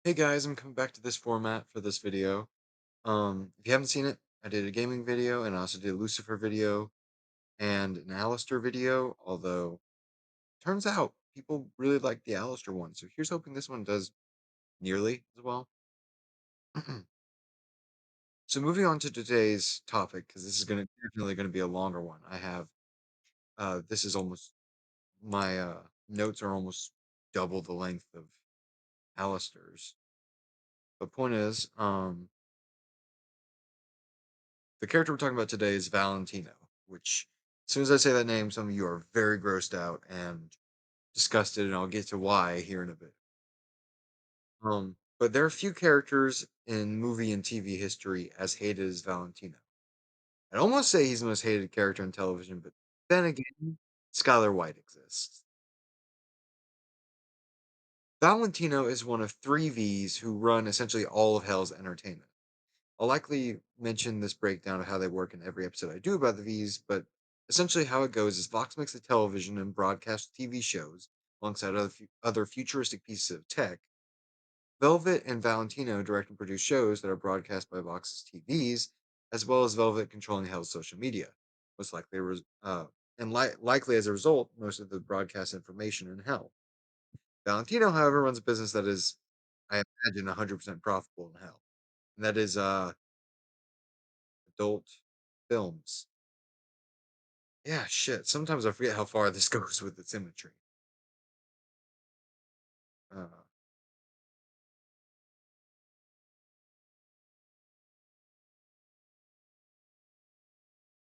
Hey guys, I'm coming back to this format for this video. If you haven't seen it, I did a gaming video and I also did a Lucifer video and an Alistair video, although turns out people really like the Alistair one. So here's hoping this one does nearly as well. So moving on to today's topic, because this is definitely gonna be a longer one. I have this is almost my notes are almost double the length of Alistair's. The point is, the character we're talking about today is Valentino, which, as soon as I say that name, some of you are very grossed out and disgusted, and I'll get to why here in a bit. But there are few characters in movie and TV history as hated as Valentino. I'd almost say he's the most hated character on television, but then again, Skylar White exists. Valentino is one of three V's who run essentially all of Hell's entertainment. I'll likely mention this breakdown of how they work in every episode I do about the V's, but essentially how it goes is Fox makes the television and broadcast TV shows alongside other futuristic pieces of tech. Velvet and Valentino direct and produce shows that are broadcast by Vox's TVs, as well as Velvet controlling Hell's social media. Most likely, likely as a result, most of the broadcast information in Hell. Valentino, however, runs a business that is, I imagine, 100% profitable in Hell, and that is adult films. Yeah, shit. Sometimes I forget how far this goes with its imagery. Uh,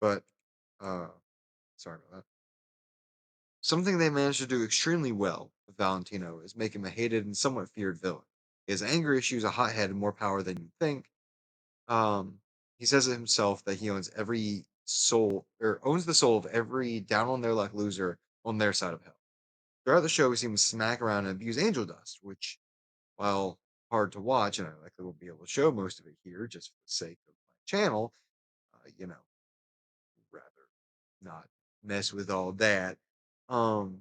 but sorry about that. Something they managed to do extremely well with Valentino is make him a hated and somewhat feared villain. He has anger issues, a hothead, and more power than you'd think. He says it himself that he owns every soul or owns the soul of every down on their luck loser on their side of hell. Throughout the show, we see him smack around and abuse angel dust, which, while hard to watch, and I likely won't be able to show most of it here just for the sake of my channel, rather not mess with all that, um,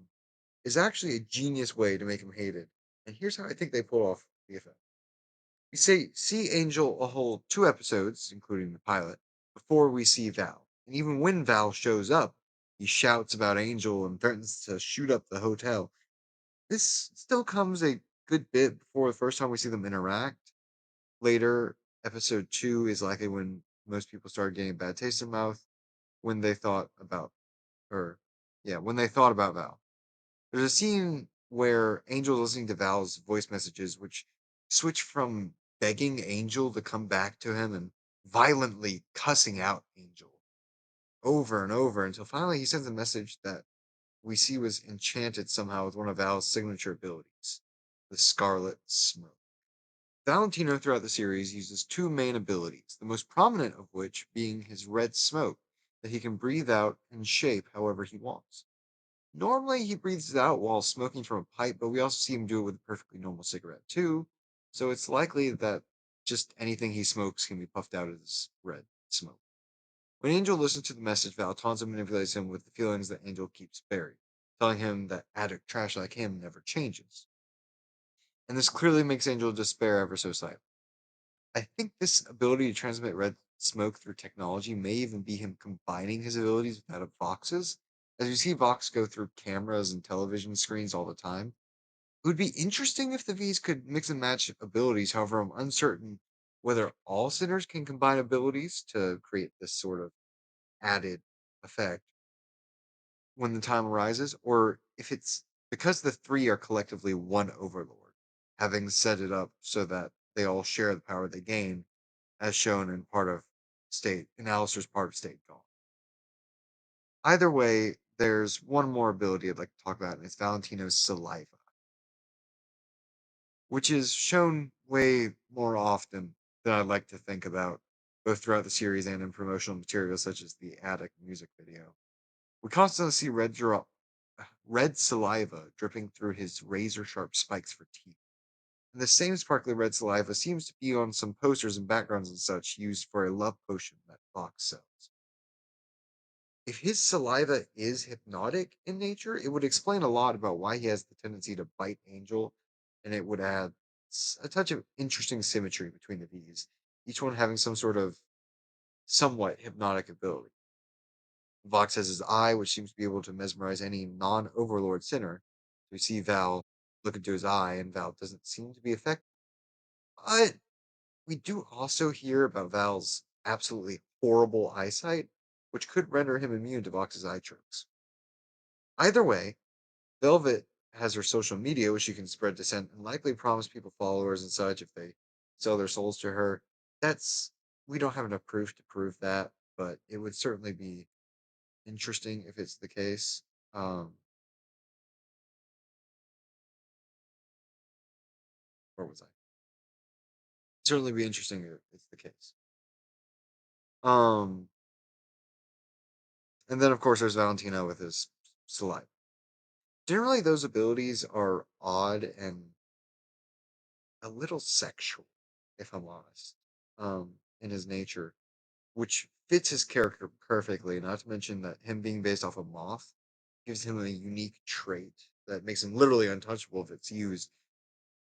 is actually a genius way to make him hated. And here's how I think they pull off the effect. We see Angel a whole two episodes, including the pilot, before we see Val. And even when Val shows up, he shouts about Angel and threatens to shoot up the hotel. This still comes a good bit before the first time we see them interact. Later, episode two is likely when most people started getting a bad taste in their mouth when they thought about or yeah, when they thought about Val. There's a scene where Angel's listening to Val's voice messages, which switch from begging Angel to come back to him and violently cussing out Angel over and over until finally he sends a message that we see was enchanted somehow with one of Val's signature abilities, the Scarlet Smoke. Valentino throughout the series uses two main abilities, the most prominent of which being his red smoke that he can breathe out and shape however he wants. Normally, he breathes it out while smoking from a pipe, but we also see him do it with a perfectly normal cigarette too. So it's likely that just anything he smokes can be puffed out as red smoke. When Angel listens to the message, Val taunts and manipulates him with the feelings that Angel keeps buried, telling him that addict trash like him never changes. And this clearly makes Angel despair ever so slightly. I think this ability to transmit red smoke through technology may even be him combining his abilities with that of Vox's. As you see Vox go through cameras and television screens all the time, it would be interesting if the V's could mix and match abilities. However, I'm uncertain whether all sinners can combine abilities to create this sort of added effect when the time arises, or if it's because the three are collectively one overlord, having set it up so that they all share the power they gain as shown in part of state in Alistair's part of state gone. Either way, there's one more ability I'd like to talk about, and it's Valentino's saliva, which is shown way more often than I'd like to think about, both throughout the series and in promotional materials such as the Attic music video. We constantly see red saliva dripping through his razor sharp spikes for teeth. And the same sparkly red saliva seems to be on some posters and backgrounds and such used for a love potion that Fox sells. If his saliva is hypnotic in nature, it would explain a lot about why he has the tendency to bite Angel, and it would add a touch of interesting symmetry between the V's, each one having some sort of somewhat hypnotic ability. Vox has his eye, which seems to be able to mesmerize any non-overlord sinner. We see Val look into his eye, and Val doesn't seem to be affected. But we do also hear about Val's absolutely horrible eyesight, which could render him immune to Vox's eye tricks. Either way, Velvet has her social media, which she can spread dissent and likely promise people followers and such if they sell their souls to her. That's we don't have enough proof to prove that, but it would certainly be interesting if it's the case. Um, where was I? Certainly be interesting if it's the case. Um, and then of course there's Valentino with his saliva. Generally, those abilities are odd and a little sexual, if I'm honest, in his nature, which fits his character perfectly. Not to mention that him being based off a moth gives him a unique trait that makes him literally untouchable if it's used,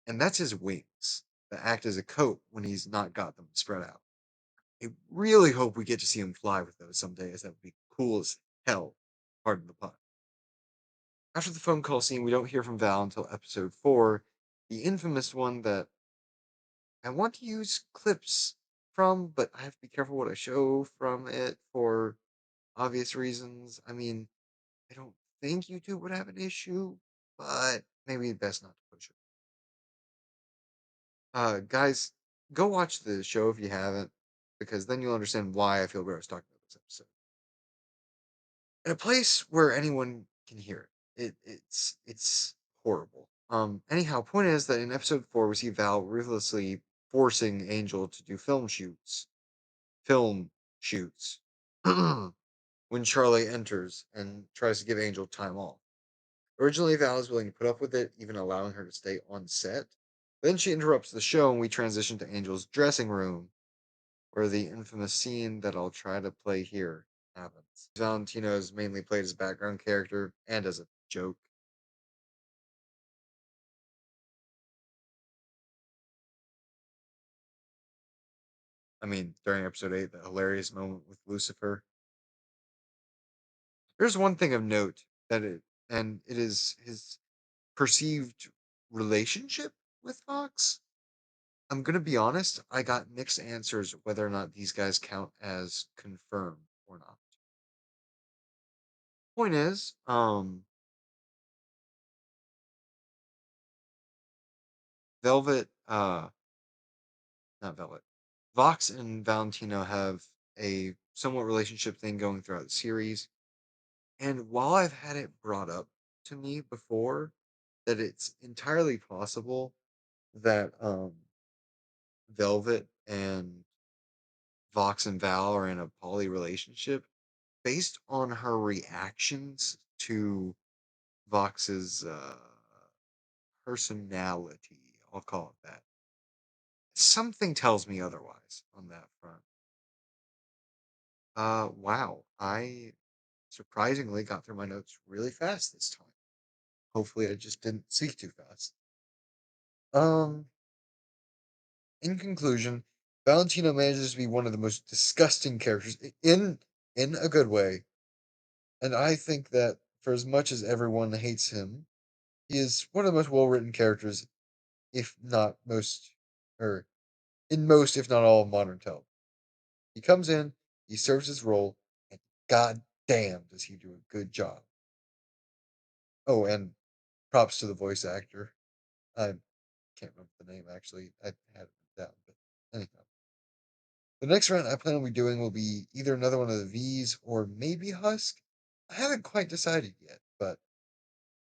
and that's his wings that act as a coat when he's not got them spread out. I really hope we get to see him fly with those someday, as that would be cool as hell. Pardon the pun. After the phone call scene, we don't hear from Val until episode 4, the infamous one that I want to use clips from, but I have to be careful what I show from it for obvious reasons. I mean, I don't think YouTube would have an issue, but maybe best not to push it. Guys, go watch the show if you haven't, because then you'll understand why I feel gross talking about this episode. In a place where anyone can hear it's horrible. Anyhow, point is that in episode 4 we see Val ruthlessly forcing Angel to do film shoots when Charlie enters and tries to give Angel time off. Originally, Val is willing to put up with it, even allowing her to stay on set. Then she interrupts the show, and we transition to Angel's dressing room, where the infamous scene that I'll try to play here happens. Valentino is mainly played as a background character and as a joke. I mean, during episode 8, the hilarious moment with Lucifer. There's one thing of note and it is his perceived relationship with Fox. I'm gonna be honest, I got mixed answers whether or not these guys count as confirmed or not. Point is, Velvet, not Velvet, Vox and Valentino have a somewhat relationship thing going throughout the series. And while I've had it brought up to me before that it's entirely possible that Velvet and Vox and Val are in a poly relationship, based on her reactions to Vox's personality, I'll call it that. Something tells me otherwise on that front. Wow. I surprisingly got through my notes really fast this time. Hopefully, I just didn't speak too fast. Um, in conclusion, Valentino manages to be one of the most disgusting characters in a good way, and I think that for as much as everyone hates him, he is one of the most well-written characters, if not most, or in most, if not all, of modern television. He comes in, he serves his role, and god damn does he do a good job. Oh, and props to the voice actor. I can't remember the name actually. I had it down, but anyhow. The next rant I plan on doing will be either another one of the V's or maybe Husk. I haven't quite decided yet, but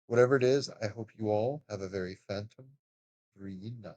whatever it is, I hope you all have a very phantom free night.